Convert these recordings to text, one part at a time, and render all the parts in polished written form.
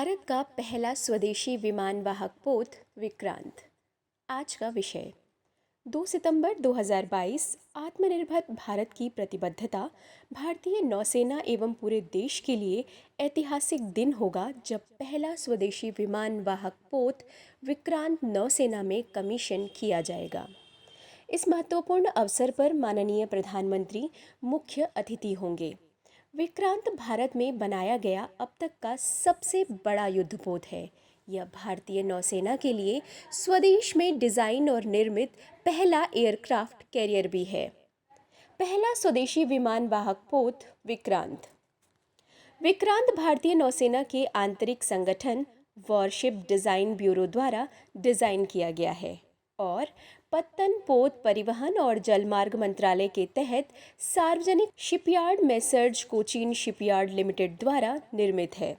भारत का पहला स्वदेशी विमान वाहक पोत विक्रांत। आज का विषय 2 सितंबर 2022 आत्मनिर्भर भारत की प्रतिबद्धता। भारतीय नौसेना एवं पूरे देश के लिए ऐतिहासिक दिन होगा जब पहला स्वदेशी विमान वाहक पोत विक्रांत नौसेना में कमीशन किया जाएगा। इस महत्वपूर्ण अवसर पर माननीय प्रधानमंत्री मुख्य अतिथि होंगे। विक्रांत भारत में बनाया गया अब तक का सबसे बड़ा युद्धपोत है। यह भारतीय नौसेना के लिए स्वदेश में डिज़ाइन और निर्मित पहला एयरक्राफ्ट कैरियर भी है। पहला स्वदेशी विमान वाहक पोत विक्रांत। विक्रांत भारतीय नौसेना के आंतरिक संगठन वॉरशिप डिज़ाइन ब्यूरो द्वारा डिज़ाइन किया गया है और पत्तन पोत परिवहन और जलमार्ग मंत्रालय के तहत सार्वजनिक शिपयार्ड मेसर्ज कोचीन शिपयार्ड लिमिटेड द्वारा निर्मित है।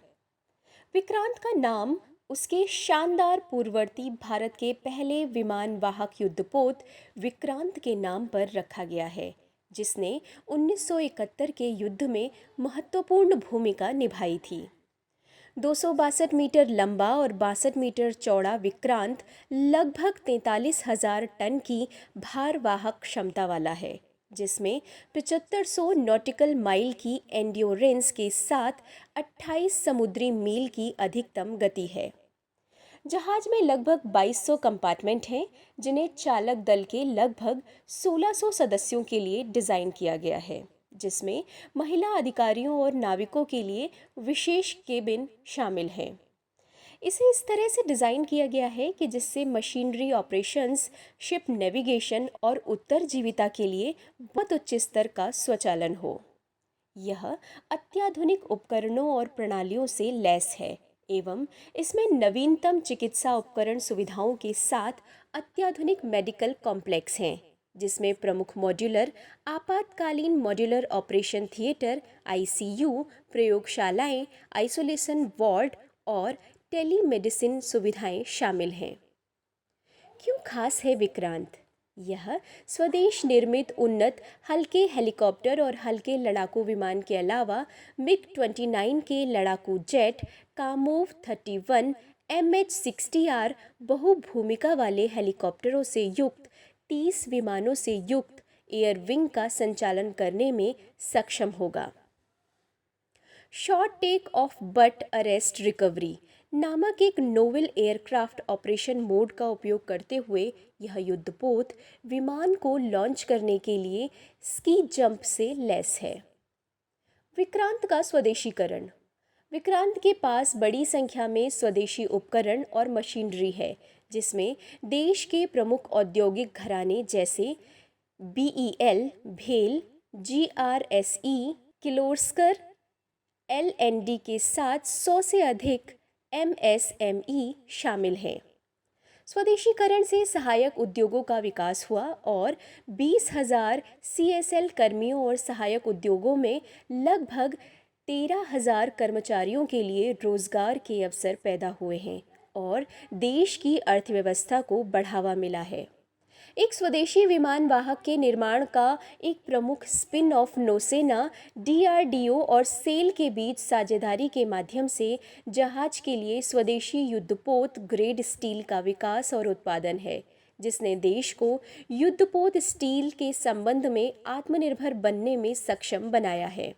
विक्रांत का नाम उसके शानदार पूर्ववर्ती भारत के पहले विमान वाहक युद्धपोत विक्रांत के नाम पर रखा गया है, जिसने 1971 के युद्ध में महत्वपूर्ण भूमिका निभाई थी। 262 मीटर लंबा और 62 मीटर चौड़ा विक्रांत लगभग 43,000 टन की भारवाहक क्षमता वाला है, जिसमें 7500 नॉटिकल माइल की एंड्योरेंस के साथ 28 समुद्री मील की अधिकतम गति है। जहाज में लगभग 2200 कंपार्टमेंट हैं, जिन्हें चालक दल के लगभग 1600 सदस्यों के लिए डिज़ाइन किया गया है, जिसमें महिला अधिकारियों और नाविकों के लिए विशेष केबिन शामिल हैं। इसे इस तरह से डिज़ाइन किया गया है कि जिससे मशीनरी ऑपरेशंस, शिप नेविगेशन और उत्तरजीविता के लिए बहुत उच्च स्तर का स्वचालन हो। यह अत्याधुनिक उपकरणों और प्रणालियों से लैस है एवं इसमें नवीनतम चिकित्सा उपकरण सुविधाओं के साथ अत्याधुनिक मेडिकल कॉम्प्लेक्स हैं, जिसमें प्रमुख मॉड्यूलर आपातकालीन मॉड्यूलर ऑपरेशन थिएटर आईसीयू, प्रयोगशालाएं, आइसोलेशन वार्ड और टेलीमेडिसिन सुविधाएं शामिल हैं। क्यों खास है विक्रांत? यह स्वदेश निर्मित उन्नत हल्के हेलीकॉप्टर और हल्के लड़ाकू विमान के अलावा मिग-29 के लड़ाकू जेट, कामोव 31, MH-60R बहुभूमिका वाले हेलीकॉप्टरों से युक्त 30 विमानों से युक्त एयर विंग का संचालन करने में सक्षम होगा। Short take off but arrest recovery नामक एक नोवेल एयरक्राफ्ट ऑपरेशन मोड का उपयोग करते हुए यह युद्धपोत विमान को लॉन्च करने के लिए स्की जंप से लैस है। विक्रांत का स्वदेशीकरण। विक्रांत के पास बड़ी संख्या में स्वदेशी उपकरण और मशीनरी है, जिसमें देश के प्रमुख औद्योगिक घराने जैसे BEL, भेल, GRSE, किर्लोस्कर, LND के साथ 100 से अधिक MSME शामिल हैं। स्वदेशीकरण से सहायक उद्योगों का विकास हुआ और 20,000 CSL कर्मियों और सहायक उद्योगों में लगभग 13,000 कर्मचारियों के लिए रोजगार के अवसर पैदा हुए हैं और देश की अर्थव्यवस्था को बढ़ावा मिला है। एक स्वदेशी विमान वाहक के निर्माण का एक प्रमुख स्पिन ऑफ नौसेना, DRDO और सेल के बीच साझेदारी के माध्यम से जहाज के लिए स्वदेशी युद्धपोत ग्रेड स्टील का विकास और उत्पादन है, जिसने देश को युद्धपोत स्टील के संबंध में आत्मनिर्भर बनने में सक्षम बनाया है।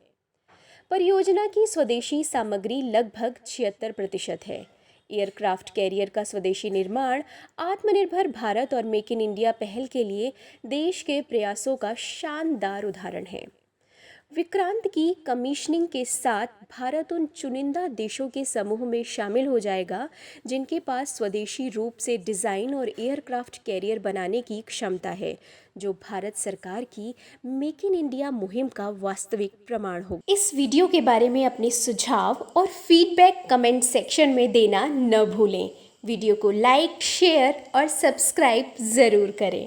परियोजना की स्वदेशी सामग्री लगभग 76% है। एयरक्राफ्ट कैरियर का स्वदेशी निर्माण आत्मनिर्भर भारत और मेक इन इंडिया पहल के लिए देश के प्रयासों का शानदार उदाहरण है। विक्रांत की कमीशनिंग के साथ भारत उन चुनिंदा देशों के समूह में शामिल हो जाएगा जिनके पास स्वदेशी रूप से डिज़ाइन और एयरक्राफ्ट कैरियर बनाने की क्षमता है, जो भारत सरकार की मेक इन इंडिया मुहिम का वास्तविक प्रमाण हो। इस वीडियो के बारे में अपने सुझाव और फीडबैक कमेंट सेक्शन में देना न भूलें। वीडियो को लाइक, शेयर और सब्सक्राइब ज़रूर करें।